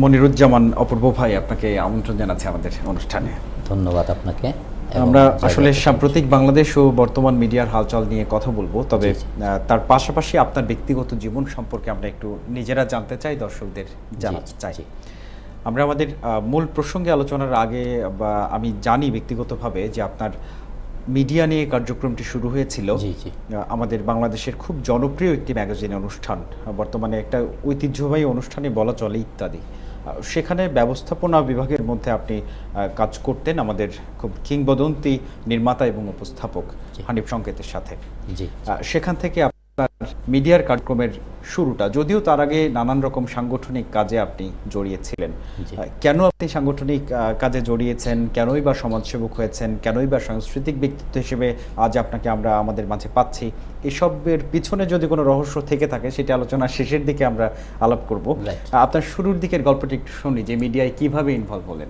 মনিরুজ্জামান অপূর্ব ভাই, আপনাকে আমন্ত্রণ জানাচ্ছি আমাদের অনুষ্ঠানে। ধন্যবাদ আপনাকে। আমরা আসলে সাম্প্রতিক বাংলাদেশ ও বর্তমান মিডিয়ার হালচাল নিয়ে কথা বলবো, তবে তার পাশাপাশি আপনার ব্যক্তিগত জীবন সম্পর্কে আমরা একটু নিজেরা জানতে চাই, দর্শকদের জানাতে চাই। আমরা আমাদের মূল প্রসঙ্গে আলোচনার আগে আমি জানি ব্যক্তিগতভাবে যে আপনার মিডিয়া নিয়ে কার্যক্রমটি শুরু হয়েছিল আমাদের বাংলাদেশের খুব জনপ্রিয় একটি ম্যাগাজিন অনুষ্ঠান, বর্তমানে একটা ঐতিহ্যবাহী অনুষ্ঠানে বলা চলে ইত্যাদি। সেখানে ব্যবস্থাপনা বিভাগের মধ্যে আপনি কাজ করতেন আমাদের খুব কিংবদন্তি নির্মাতা এবং উপস্থাপক হানিফ সংকেতের সাথে। সেখান থেকে আপনার মিডিয়ার কার্যক্রমের শুরুটা, যদিও তার আগে নানান রকম সাংগঠনিক কাজে আপনি জড়িয়েছিলেন। কেন আপনি সাংগঠনিক কাজে জড়িয়েছেন, কেনই বা সমাজসেবক হয়েছেন, কেনই বা সাংস্কৃতিক ব্যক্তিত্ব হিসেবে আজ আপনাকে আমরা আমাদের মাঝে পাচ্ছি, এসবের পিছনে যদি কোনো রহস্য থেকে থাকে সেটা আলোচনার শেষের দিকে আমরা আলাপ করব। আপনার শুরুর দিকের গল্পটি একটু শুনি, যে মিডিয়ায় কিভাবে ইনভলভ হলেন।